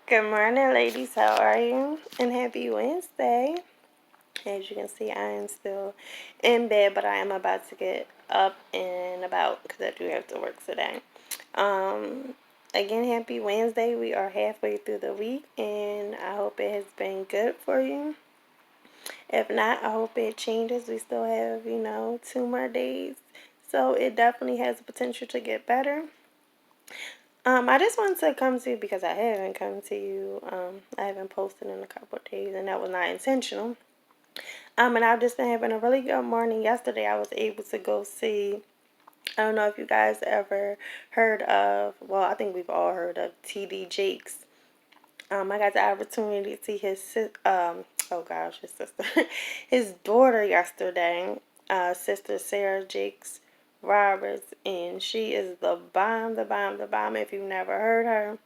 Good morning, ladies. How are you? And happy Wednesday. As you can see, I am still in bed, but I am about to get up and about because I do have to work today. Um, Again, happy Wednesday. We are halfway through the week, and I hope it has been good for you. If not, I hope it changes. We still have, 2 more days. So it definitely has the potential to get better. I just wanted to come to you because I haven't come to you. I haven't posted in a couple of days, and that was not intentional. And I've just been having a really good morning. Yesterday, I was able to go see. I don't know if you guys ever heard of. Well, I think we've all heard of T.D. Jakes. I got the opportunity to see oh gosh, his sister, his daughter yesterday. Sister Sarah Jakes Roberts, and she is the bomb, the bomb, the bomb. If you've never heard her,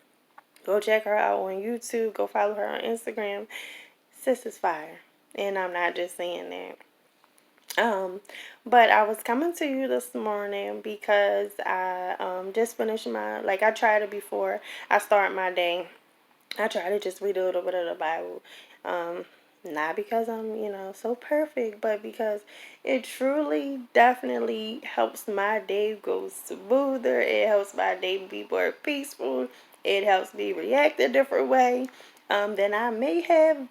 go check her out on YouTube. Go follow her on Instagram. Sis is fire, and I'm not just saying that. But I was coming to you this morning because I just finished like I tried it before I start my day. I try to just read a little bit of the Bible. Um, Not because I'm, so perfect, but because it truly, definitely helps my day go smoother. It helps my day be more peaceful. It helps me react a different way than I may have,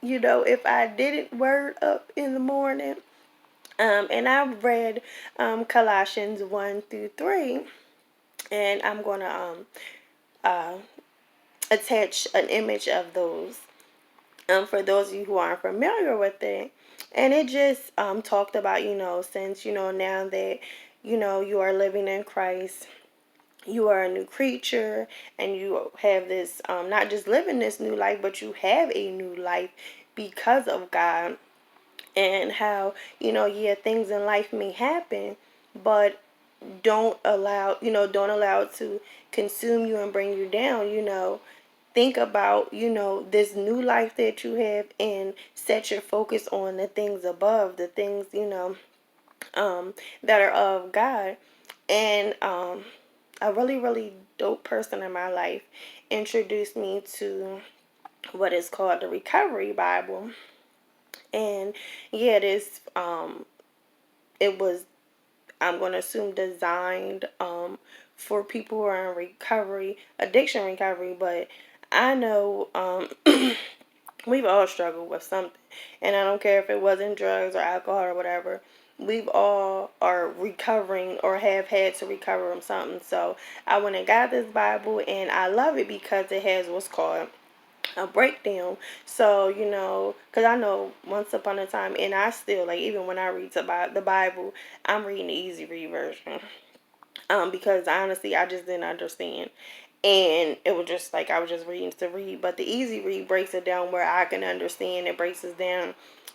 if I didn't word up in the morning. And I read Colossians 1 through 3, and I'm going to uh, attach an image of those for those of you who aren't familiar with it. And it just talked about, since, now that, you are living in Christ, you are a new creature, and you have this, not just living this new life, but you have a new life because of God. And how, yeah, things in life may happen, but don't allow it to consume you and bring you down. Think about, this new life that you have, and set your focus on the things above, the things, that are of God. And a really, really dope person in my life introduced me to what is called the Recovery Bible. And yeah, it was, I'm going to assume, designed for people who are in recovery, addiction recovery, but I know we've all struggled with something. And I don't care if it wasn't drugs or alcohol or whatever. We've all are recovering or have had to recover from something. So I went and got this Bible, and I love it because it has what's called a breakdown. So, because I know once upon a time, and I still, like, even when I read about the Bible, I'm reading the easy read version. Because honestly, I just didn't understand. And it was just like I was just reading to read. But the easy read breaks it down where I can understand. It breaks it down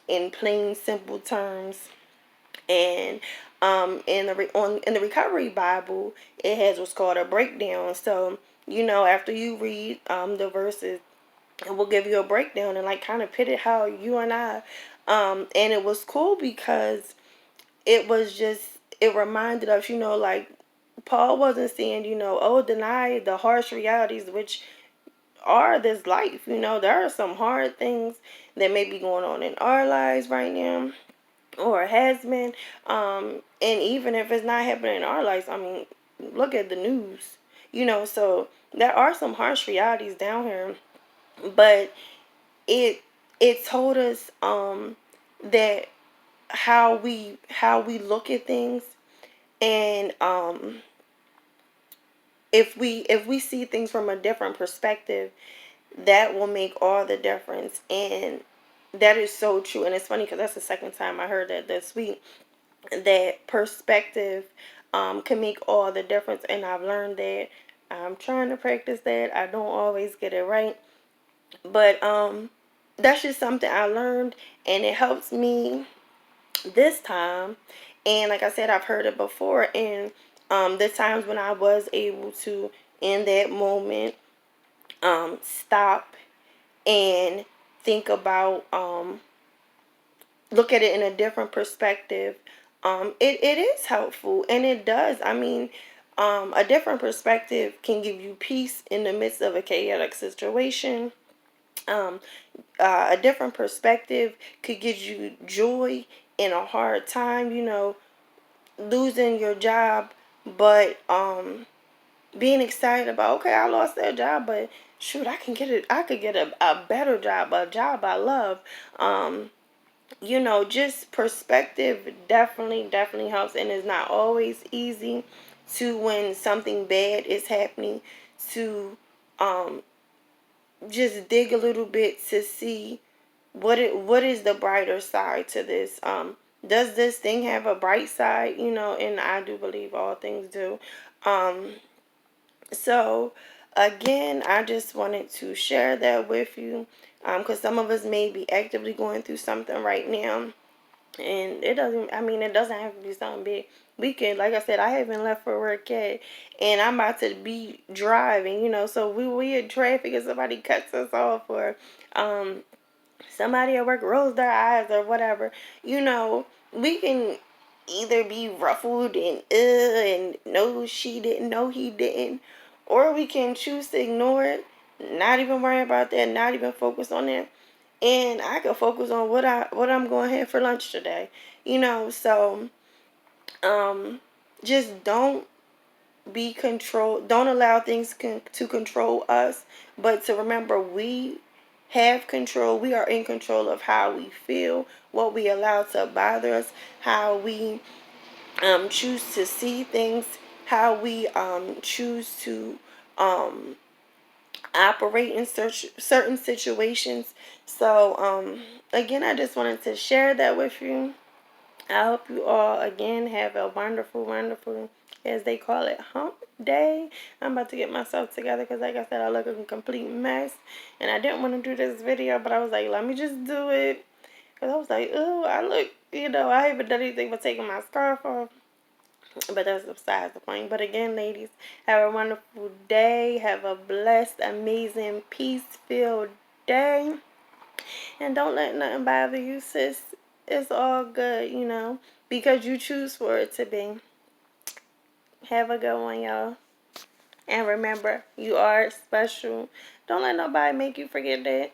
in plain, simple terms. And in the Recovery Bible, it has what's called a breakdown. So, after you read the verses, it will give you a breakdown and like kind of pit it how you and I. And it was cool because it reminded us, like Paul wasn't saying, oh, deny the harsh realities which are this life. There are some hard things that may be going on in our lives right now, or has been. And even if it's not happening in our lives, I mean, look at the news. So there are some harsh realities down here, but it it told us that how we look at things, and if we see things from a different perspective, that will make all the difference. And that is so true. And it's funny because that's the second time I heard that this week, that perspective can make all the difference. And I've learned that. I'm trying to practice that. I don't always get it right, but that's just something I learned, and it helps me this time. And like I said, I've heard it before, and the times when I was able to, in that moment, stop and think about, look at it in a different perspective. It is helpful, and it does. I mean, A different perspective can give you peace in the midst of a chaotic situation. Um, a different perspective could give you joy in a hard time, losing your job, but being excited about, okay, I lost that job, but shoot, I could get a better job, a job I love. Just perspective definitely helps, and it's not always easy to, when something bad is happening, to um just dig a little bit to see what is the brighter side to this. Does this thing have a bright side? And I do believe all things do. um so again, I just wanted to share that with you, because some of us may be actively going through something right now, and it doesn't have to be something big. We can, like I said, I haven't left for work yet, and I'm about to be driving, so we in traffic and somebody cuts us off, or somebody at work rolls their eyes or whatever, we can either be ruffled and no, she didn't, no, he didn't, or we can choose to ignore it, not even worry about that, not even focus on it, and I can focus on what I'm going to have for lunch today. So just don't be controlled. Don't allow things to control us, but to remember we have control. We are in control of how we feel, what we allow to bother us, how we choose to see things, how we choose to um, operate in certain situations. So again, I just wanted to share that with you. I hope you all again have a wonderful, as they call it, hump day. I'm about to get myself together because, like I said, I look a complete mess, and I didn't want to do this video, but I was like, let me just do it, because I was like, oh, I look, I haven't done anything but taking my scarf off, but that's besides the point. But again, ladies, have a wonderful day. Have a blessed, amazing, peace-filled day. And don't let nothing bother you, sis. It's all good, because you choose for it to be. Have a good one, y'all. And remember, you are special. Don't let nobody make you forget that.